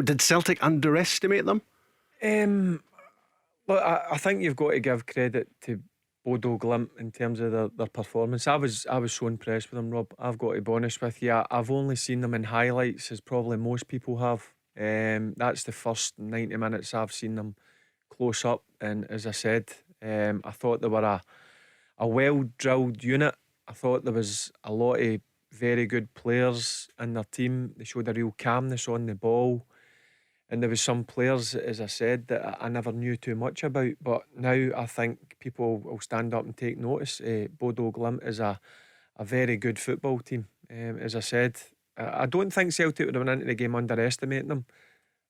Did Celtic underestimate them? Look, I think you've got to give credit to Bodo Glimt in terms of their performance. I was so impressed with them, Rob. I've got to be honest with you. I've only seen them in highlights, as probably most people have. That's the first 90 minutes I've seen them close up, and as I said, I thought they were a well-drilled unit. I thought there was a lot of very good players in their team. They showed a real calmness on the ball. And there was some players, as I said, that I never knew too much about. But now I think people will stand up and take notice. Bodo Glimt is a very good football team. As I said, I don't think Celtic would have went into the game underestimating them.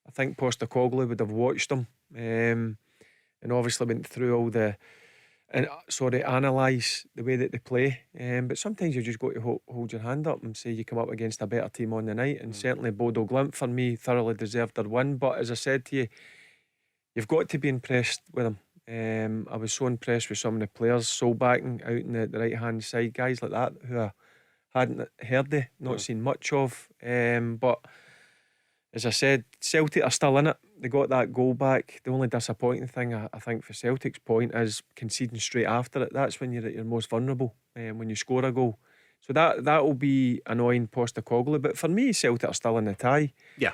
I think Postecoglou would have watched them and obviously went through all the analyse the way that they play. But sometimes you just got to hold your hand up and say you come up against a better team on the night. And certainly Bodo Glimt, for me, thoroughly deserved their win. But as I said to you, you've got to be impressed with them. I was so impressed with some of the players. Solbakken out in the right hand side, guys like that who I hadn't heard of, not seen much of. But as I said, Celtic are still in it. They got that goal back. The only disappointing thing I think for Celtic's point is conceding straight after it. That's when you're at your most vulnerable, when you score a goal. So that will be annoying Postecoglou. But for me, Celtic are still in the tie. Yeah.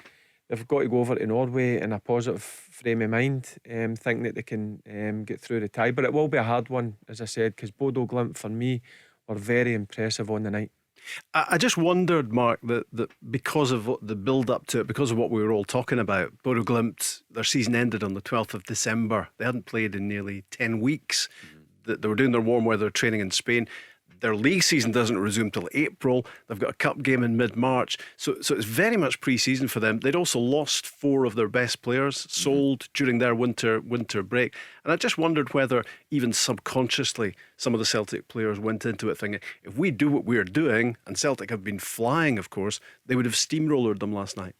They've got to go over to Norway in a positive frame of mind, thinking that they can get through the tie. But it will be a hard one, as I said, because Bodo Glimt, for me, were very impressive on the night. I just wondered, Mark, that because of the build up to it, because of what we were all talking about, Bodo Glimt, their season ended on the 12th of December. They hadn't played in nearly 10 weeks. They were doing their warm weather training in Spain. Their league season doesn't resume till April. They've got a cup game in mid-March. So it's very much pre-season for them. They'd also lost 4 of their best players, sold during their winter break. And I just wondered whether, even subconsciously, some of the Celtic players went into it thinking, if we do what we're doing, and Celtic have been flying, of course, they would have steamrollered them last night.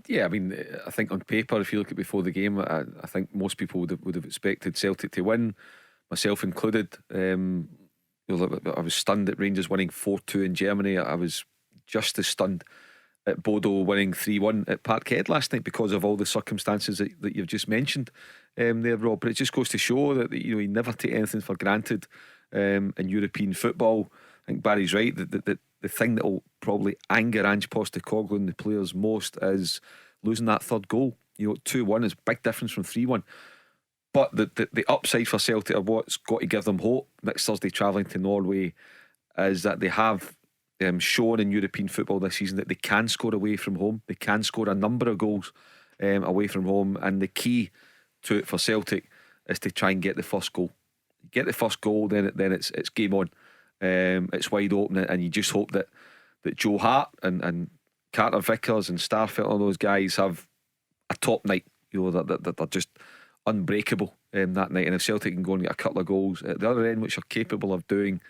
Yeah, I mean, I think on paper, if you look at before the game, I think most people would have expected Celtic to win, myself included. I was stunned at Rangers winning 4-2 in Germany. I was just as stunned at Bodo winning 3-1 at Parkhead last night because of all the circumstances that you've just mentioned there, Rob. But it just goes to show that you never take anything for granted in European football. I think Barry's right. The thing that will probably anger Ange Postecoglou and the players most is losing that third goal. 2-1 is a big difference from 3-1. But the upside for Celtic, or what's got to give them hope next Thursday travelling to Norway, is that they have shown in European football this season that they can score away from home. They can score a number of goals away from home, and the key to it for Celtic is to try and get the first goal. Get the first goal, then it's game on. It's wide open, and you just hope that Joe Hart and Carter Vickers and Starfelt, all those guys have a top night. That they're just unbreakable that night. And if Celtic can go and get a couple of goals at the other end, which are capable of doing,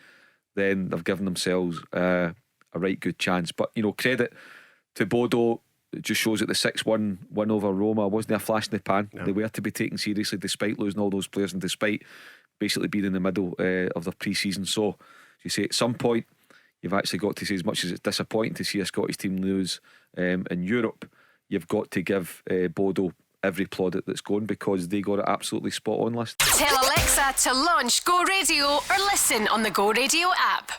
then they've given themselves a right good chance. But credit to Bodo. It just shows that the 6-1 win over Roma wasn't a flash in the pan. No. They were to be taken seriously despite losing all those players and despite basically being in the middle of their pre-season. So as you say, at some point you've actually got to say, as much as it's disappointing to see a Scottish team lose in Europe, you've got to give Bodo every plaudit that's going, because they got it absolutely spot on last. Tell Alexa to launch Go Radio or listen on the Go Radio app.